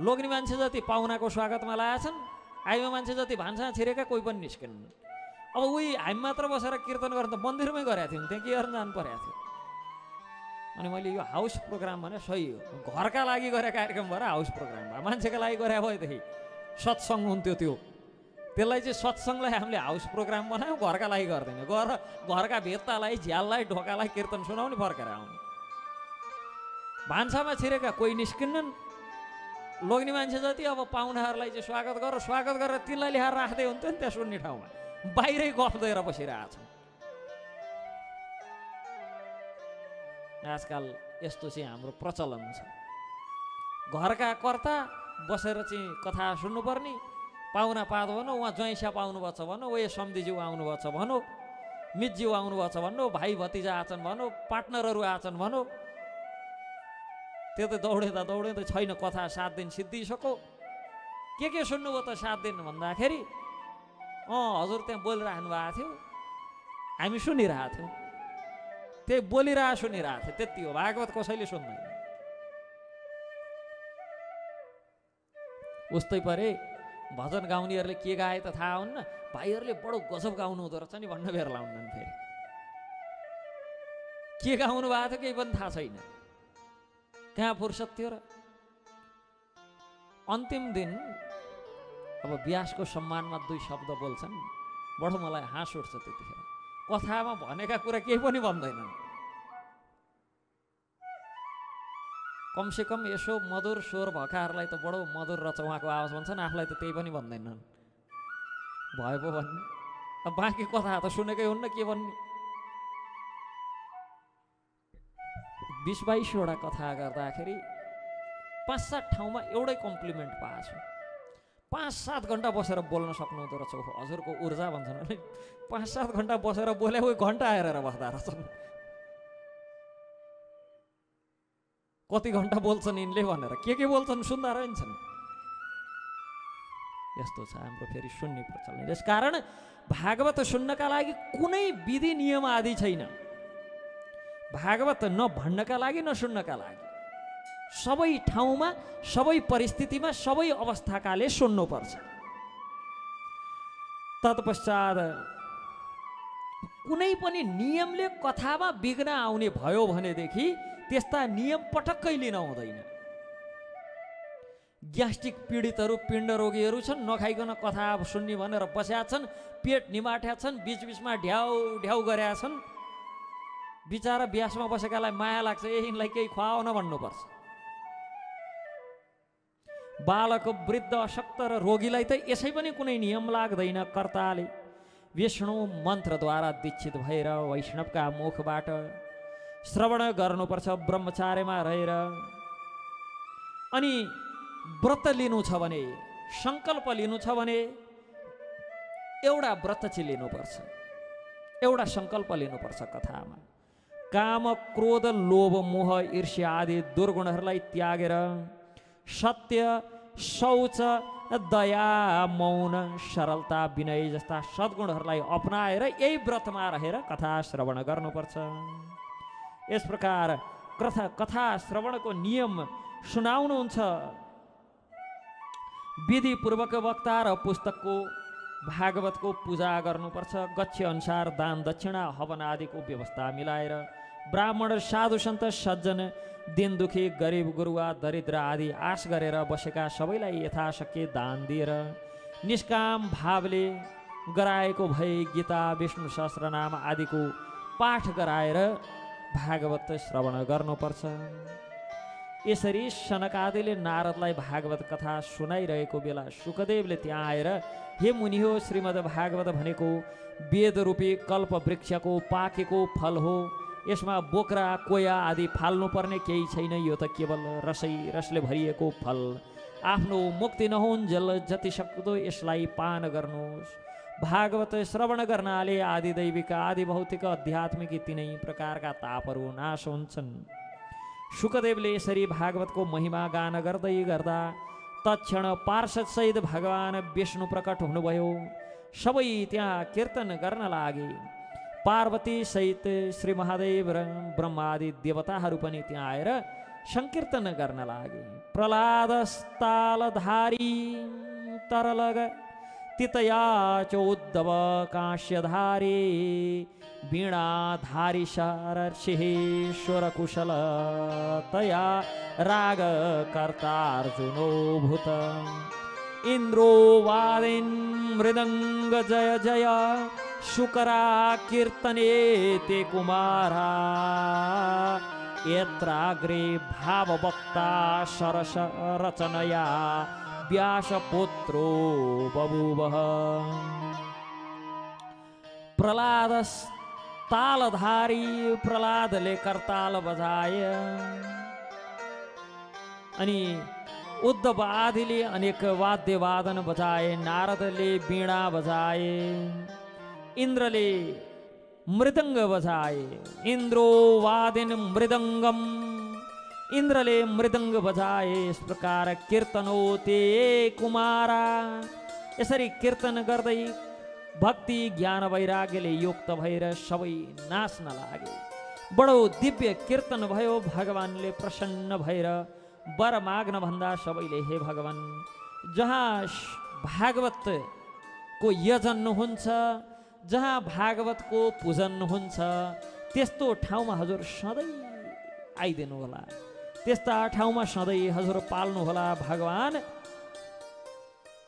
लोग्ने मान्छे जति पाहुनाको स्वागतमा लागेछन्, आइमा मान्छे जति भान्सा छिरेका कोही पनि निस्किन्। अब उही हामी मात्र बसेर कीर्तन गर्न त मन्दिरमै गरेका थियौँ, त्यहाँ के गर्न जानु परेको थियो। अनि मैले यो हाउस प्रोग्राम भने सही हो, घरका लागि गरे कार्यक्रम भएर हाउस प्रोग्राम भयो। मान्छेका लागि गरे भएदेखि सत्सङ्ग हुन्थ्यो त्यो, त्यसलाई चाहिँ सत्सङ्गलाई हामीले हाउस प्रोग्राम बनायौँ, घरका लागि गर्दैन। गएर घरका भेत्तालाई, झ्याललाई, ढोकालाई कीर्तन सुनाउने, फर्केर आउने। भान्सामा छिरेका कोही निस्किन्नन्, लोग्ने मान्छे जति अब पाहुनाहरूलाई चाहिँ स्वागत गरेर तिनलाई ल्याएर राख्दै हुन्थ्यो नि त्यहाँ सुन्ने ठाउँमा, बाहिरै गफ दिएर बसिरहेको छ। आजकल यस्तो चाहिँ हाम्रो प्रचलन छ। घरका कर्ता बसेर चाहिँ कथा सुन्नुपर्ने, पाहुना पात भनौँ, उहाँ ज्वाइँसा पाउनुभएको छ भनौँ, वे सम्धिज्यू आउनुभएको छ भनौँ, मितज्यू आउनुभएको छ भनौँ, भाइ भतिजा आछन् भनौँ, पार्टनरहरू आछन् भनौँ, त्यो त दौडिँदा छैन, कथा 7 दिन सिद्धिसक्यो। के सुन्नुभयो त 7 दिन भन्दाखेरि हजुर त्यहाँ बोलिराख्नु भएको थियो, हामी सुनिरहेको थियौँ, त्यही बोलिरहेको सुनिरहेको थियो, त्यति हो। भागवत कसैले सुन्दैन। उस्तै परे भजन गाउनेहरूले के गाए त थाहा हुन्न, भाइहरूले बडो गजब गाउनु हुँदो रहेछ नि भन्न बेर लाउनन्। फेरि के गाउनु भएको थियो केही पनि थाहा छैन, कहाँ फुर्सद थियो र। अन्तिम दिन अब व्यासको सम्मानमा 2 शब्द बोल्छन्, बडो मलाई हाँस उठ्छ त्यतिखेर। कथामा भनेका कुरा केही पनि भन्दैनन्, कमसेकम यसो मधुर स्वर भएकाहरूलाई त बडो मधुर रहेछ उहाँको आवाज भन्छन्, आफूलाई त त्यही पनि भन्दैनन्। भयो पो भन्ने, अब बाँकी कथा त सुनेकै हुन्न, के भन्ने। 20-22 वटा कथा गर्दाखेरि 5-7 ठाउँमा एउटै कम्प्लिमेन्ट पाएको छु। 5-7 घन्टा बसेर बोल्न सक्नुहुँदो रहेछ हजुरको ऊर्जा भन्छन् भने। 5-7 घन्टा बसेर बोले उही घन्टा हेरेर बस्दा रहेछन्। कति घन्टा बोल्छन् यिनले भनेर के बोल्छन् सुन्दा रहन्छन्। यस्तो छ हाम्रो फेरि सुन्ने प्रचलन। यसकारण भागवत सुन्नका लागि कुनै विधि नियम आदि छैन। भागवत न भन्नका लागि न सुन्नका लागि, सबै ठाउँमा, सबै परिस्थितिमा, सबै अवस्थाकाले सुन्नुपर्छ। तत्पश्चात कुनै पनि नियमले कथामा विघ्न आउने भयो भनेदेखि त्यस्ता नियम पटक्कै लिन हुँदैन। ग्यास्ट्रिक पीडितहरू, पिण्ड रोगीहरू छन्, नखाइकन कथा सुन्ने भनेर बसेका छन्, पेट निमाठ्या छन्, बिचबिचमा ढ्याउ ढ्याउ गरेका छन्। बिचारा व्यासमा बसेकालाई माया लाग्छ, यिनलाई केही खुवाउन भन्नुपर्छ। बालक, वृद्ध, अशक्त र रोगीलाई त यसै पनि कुनै नियम लाग्दैन। कर्ताले विष्णु मन्त्रद्वारा दीक्षित भएर वैष्णवका मुखबाट श्रवण गर्नुपर्छ ब्रह्मचार्यमा रहेर। अनि व्रत लिनु छ भने, सङ्कल्प लिनु छ भने एउटा व्रत चाहिँ लिनुपर्छ, एउटा सङ्कल्प लिनुपर्छ कथामा। काम, क्रोध, लोभ, मोह, ईर्ष्या आदि दुर्गुणहरूलाई त्यागेर सत्य, शौच, दया, मौन, सरलता, विनय जस्ता सद्गुणहरूलाई अपनाएर यही व्रतमा रहेर कथा श्रवण गर्नुपर्छ। यस प्रकार कथा श्रवणको नियम सुनाउनुहुन्छ। विधिपूर्वक वक्ता र पुस्तकको भागवतको पूजा गर्नुपर्छ। गच्छ अनुसार दान दक्षिणा हवन आदिको व्यवस्था मिलाएर ब्राह्मण, साधु, सन्त, सज्जन, दिन दुखी, गरिब, गुरुवा, दरिद्र आदि आश गरेर बसेका सबैलाई यथाशक्य दान दिएर निष्काम भावले गराएको भई गीता, विष्णु सहस्रनाम आदिको पाठ गराएर भागवत श्रवण गर्नुपर्छ। यसरी सनकादिले नारदलाई भागवत कथा सुनाइरहेको बेला सुखदेवले त्यहाँ आएर, हे मुनि हो, श्रीमद् भागवत भनेको वेद रूपी कल्प वृक्षको पाकेको फल हो। यसमा बोक्रा, कोया आदि फाल्नुपर्ने केही छैन। यो त केवल रसले भरिएको फल। आफ्नो मुक्ति नहुन्जेल जति सक्दो यसलाई पान गर्नुहोस्। भागवत श्रवण गर्नाले आदि दैविक आदि भौतिक आध्यात्मिक तीनै प्रकारका तापहरू नाश हुन्छन्। शुकदेवले यसरी भागवतको महिमा गान गर्दै गर्दा तत्क्षण पार्षदसहित भगवान विष्णु प्रकट हुनुभयो। सबै त्यहाँ कीर्तन गर्न लागे। पार्वती सहित श्री महादेव र ब्रह्मादि देवताहरू पनि त्यहाँ आएर संकीर्तन गर्न लागे। प्रहलाद तालधारी तरलग तितया चोद्धव काश्यधारी वीणाधारी शरर्षिश्वर कुशल तया राग कर्तार्जुनो भूत इंद्रो वादिन मृदंग जय जय शुकरा कीर्तने ते कुमारा यत्राग्रे भाववक्ता सरस रचनया व्यासपुत्रो बभूवः। प्रहलाद तालधारी प्रहलादले करताल बजाए अनि उद्धव आदिले अनेक वाद्य वादन बजाए। नारदले वीणा बजाए। इंद्रले मृदंग बजाए। इंद्रो वादिन मृदंगम इंद्रले मृदंग बजाए। इस प्रकार कीर्तनो ते कुमारा यसरी कीर्तन गर्दै भक्ति ज्ञान वैराग्यले युक्त भएर सबै नाच्न लागे। बडो दिव्य कीर्तन भयो। भगवानले प्रसन्न भएर वर माग्न भन्दा सबैले हे भगवान जहाँ भागवतको यजन हुन्छ जहाँ भागवतको पूजन हुन्छ त्यस्तो ठाउँमा हजुर सधैँ आइदिनु होला। त्यस्ता ठाउँमा सधैँ हजुर पाल्नु होला। भगवान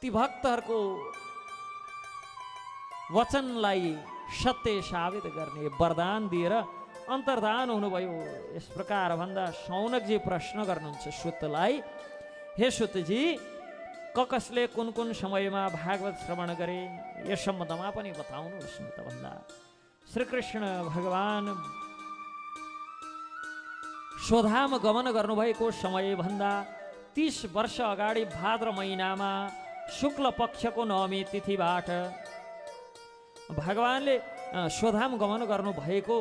ती भक्तहरूको वचनलाई सत्य साबित गर्ने वरदान दिएर अन्तर्धान हुनुभयो। यस प्रकार भन्दा शौनकजी प्रश्न गर्नुहुन्छ सुतलाई, हे सुतजी कसले कुन कुन समयमा भागवत श्रवण गरे यस सम्बन्धमा पनि बताउनुहोस् न त भन्दा श्रीकृष्ण भगवान स्वधाम गमन गर्नुभएको समय भन्दा 30 वर्ष अगाडि भाद्र महिनामा शुक्ल पक्षको नवमी तिथिबाट भगवानले स्वधाम गमन गर्नुभएको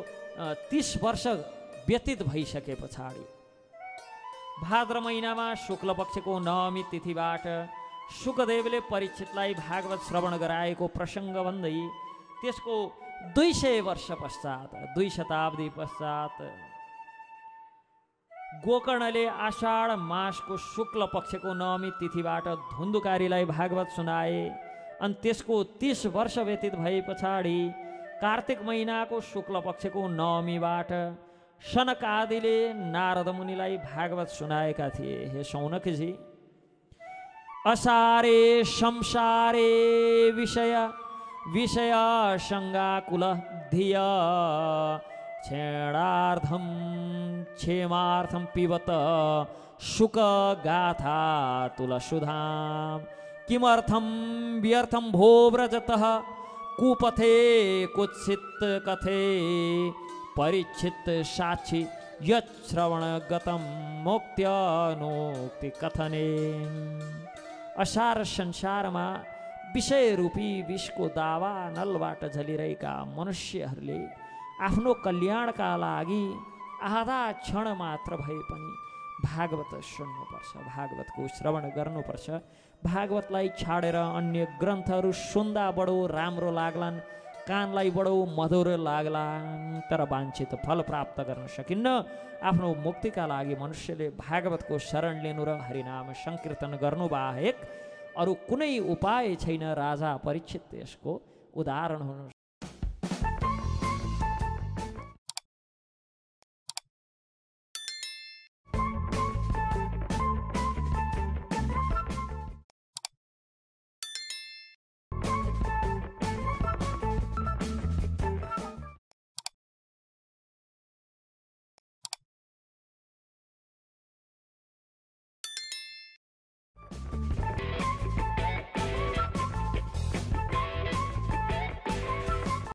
30 वर्ष व्यतीत भइसके पछाडि भाद्र महिनामा शुक्ल पक्षको नवमी तिथिबाट शुकदेवले परीक्षितलाई भागवत श्रवण गराएको प्रसङ्ग भन्दै त्यसको 200 वर्ष पश्चात 2 शताब्दी पश्चात गोकर्णले आषाढ मासको शुक्ल पक्षको नवमी तिथिबाट धुन्धुकारीलाई भागवत सुनाए। अनि त्यसको 30 वर्ष व्यतीत भए पछाडि कार्तिक महिनाको शुक्ल पक्षको नवमीबाट सनक आदिले नारद मुनिलाई भागवत सुनाएका थिए। हे शौनकजी असारे संसारे विषय विषय संगाकुल धिय क्षेणार्थम क्षेमार्थम पिबत शुक गाथा तुलसुधाम किमर्थम व्यर्थम भो व्रजतः कुपथे कुत्सित कथे परीक्षित साक्षी यश्रवण गतम मोक्त्यनोक्ति कथने। असार संसारमा विषय रूपी विषको दावा नलबाट झलिरहेका मनुष्यहरूले आफ्नो कल्याणका लागि आधा क्षण मात्र भए पनि भागवत सुन्नुपर्छ, भागवतको श्रवण गर्नुपर्छ। भागवतलाई छाडेर अन्य ग्रन्थहरू सुन्दा बडो राम्रो लाग्लान्, कानलाई बडो मधुर लाग्लान्, तर वाञ्छित फल प्राप्त गर्न सकिन्न। आफ्नो मुक्तिका लागि मनुष्यले भागवतको शरण लिनु र हरिनाम संकीर्तन गर्नु बाहेक अरू कुनै उपाय छैन। राजा परीक्षित यसको उदाहरण हुनु